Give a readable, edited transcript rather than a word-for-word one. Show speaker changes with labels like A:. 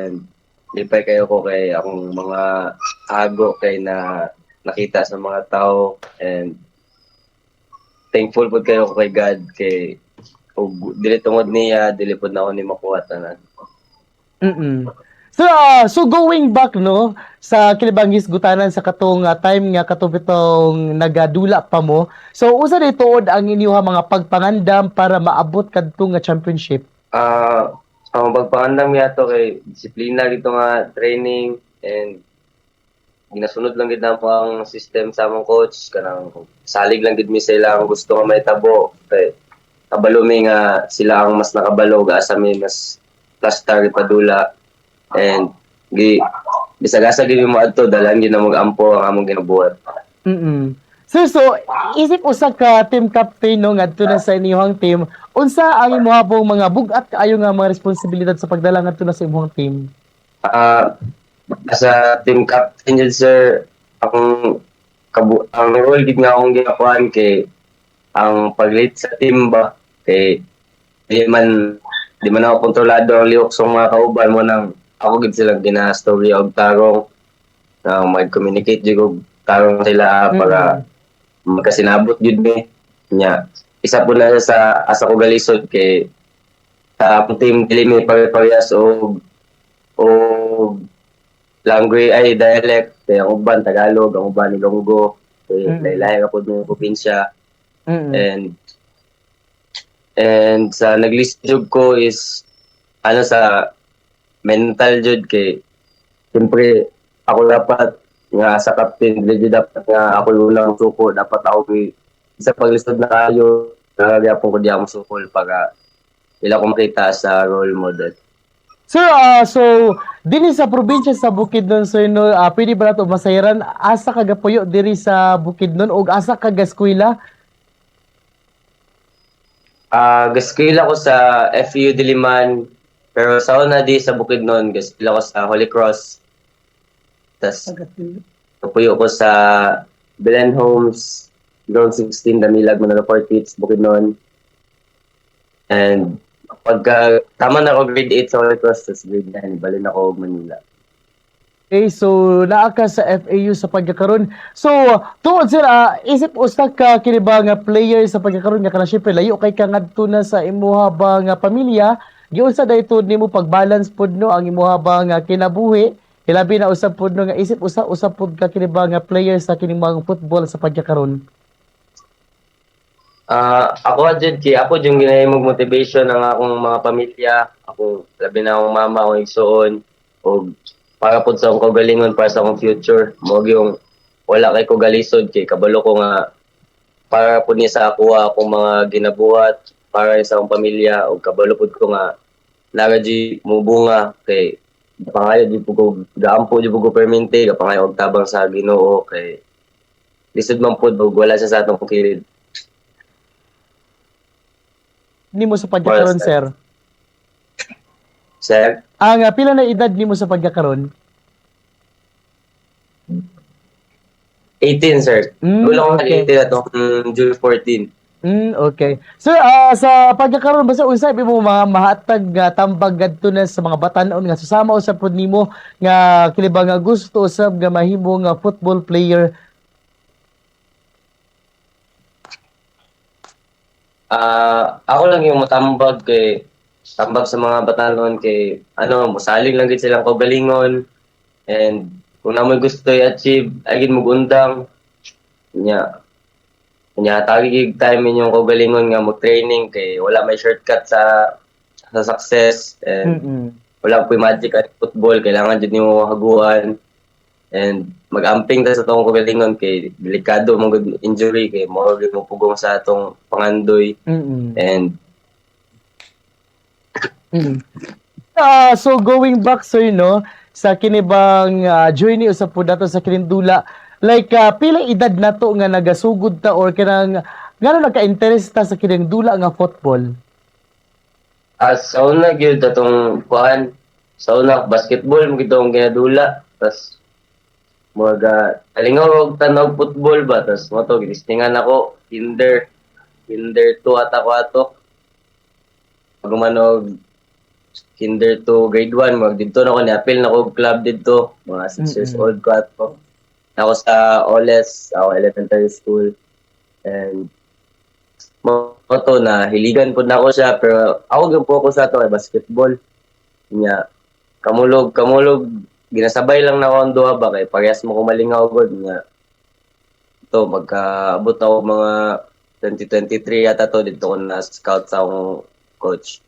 A: and lipay kayo ko kay akong mga ago kay na nakita sa mga tao, and thankful po kayo ko kay God kay ug dili tungod niya dili pod na ako ni makuha tanan.
B: Mm. So going back no sa kilibang hisgutanan sa katong time nga katong nagadula pa mo. So usa ni tuod ang inyong mga pagpangandam para maabot kadtong nga championship?
A: Ang pagpangandam yato kay disiplina gito nga training, and ginasunod lang gid po ang system sa among coach kanang salig lang gid mi sa ilang gusto nga mahitabo kay kabalo mi nga sila ang mas nakabalo asa mi mas plus target padula, and bisag-asa gid mo adto dalan gid na mag-ampo ang among ginabuhat.
B: Mm. So isip usa ka team captain no ngadto na sa inyong team, unsa ang imong mga bugat kaayo nga mga responsibilidad sa pagdala ngadto na sa imong team?
A: Ah, sa team captain jud sir, ang role gid nga akong ginakuan kay ang pag-lead sa team ba kay di man ako kontrolado ang lihok sa mga kauban mo nang ako gid sila ginastorya og tarong na mag-communicate jud og tarong sila para magkasinabot jud mi nya. Isa po na sa asa ko galisod kay sa akong team dili mi pare-parehas og language ay dialect kay ang uban Tagalog, ang uban Ilonggo, kay lahi-lahi ra pud ng probinsya. And sa naglist jud ko is sa mental jud kay siyempre ako dapat nga sa captain dili dapat nga ako yung unang suko, dapat ako isa paglisod na kayo nagyapon ko di ako sukol para ila ko makita sa role model.
B: Sir, so dinhi sa probinsya sa Bukidnon sir no, pwede ba nato masayaran asa ka gapuyo diri sa Bukidnon og asa ka eskwela?
A: Gaskila ko sa FEU Diliman, pero sa una di sa Bukidnon, gaskila ko sa Holy Cross. Tas kapuyo ko sa Belen Homes, Ground 16, Damilag, Manila Fortits, Bukidnon. And pagka tama na ako grade 8 sa Holy Cross, tas grade 9, balin ako Manila.
B: Okay, so naa ka sa FAU sa pagkakaroon. So, tuod sir, isip usa ka kini ba nga player sa pagkakaroon nga kana syempre layo kay ka ngadto na sa imuha ba nga pamilya, giunsa daytod nimo pag-balance pod no ang imuha ba nga kinabuhi, hilabi na usab pod no nga isip usa pod ka kini ba nga player sa kini mga football sa pagkakaroon.
A: Ako dyan, ako yung ginahimog motivation ng akong mga pamilya, ako labi na akong mama, akong igsoon, o para po sa akong kagalingon para sa akong future. Mo yung wala kay ko galisod kay kabalo ko nga para po niya sa ako akong mga ginabuhat para sa akong pamilya, o kabalo po ko nga naraji mubunga kay pangayo di po ko gaampo di po ko permente kapangayo og tabang sa Ginoo kay lisod man pud og wala siya sa atong kilid.
B: Nimo sa pagkakaroon sir?
A: Sir?
B: Ang pila na edad nimo sa pagkakaroon?
A: 18, sir. Wala ko
B: Okay.
A: nag-18 na to, June 14.
B: Okay. Sir, sa pagkakaroon basta usay mo mga mahatag nga tambag gadto na sa mga batan-on nga susama usab pod nimo nga kini ba nga gusto usab nga mahimo nga football player?
A: Ako lang yung matambag kay tambag sa mga batanon kay musalig lang gid silang kaugalingon, and kung namoy gusto i-achieve ay gid magundang nya tagig time inyong kaugalingon nga mag-training kay wala may shortcut sa success, and wala po'y magic at football, kailangan jud nimo haguan and mag-amping ta sa tong kaugalingon kay delikado mo injury kay mo gyud mo pugong sa atong pangandoy. And
B: so going back sir no sa kini bang journey usab pud nato sa kinindula, like pila edad nato nga nagasugod ta or kanang ngano nagka-interest ta sa kining dula nga football?
A: sa una gyud atong kuan, sa una basketball mo gid akong ginadula, tas mga alingaw og tanaw football ba, tas mo to gilistingan ako kinder 2 ata ko ato pagmanog kinder to grade 1, mag dito na ko ni-appeal na ko club dito, mga 6 years
B: Mm-mm.
A: old ko ato. Ako sa Oles, ako elementary school. And mo to na hiligan po na ako siya pero ako gyud po ako sa to ay basketball. Nya kamulog ginasabay lang na ako ang duha ba kay parehas mo ko malingaw gud nya. To magkaabot ako mga 2023 yata to dito ko na scout sa akong coach.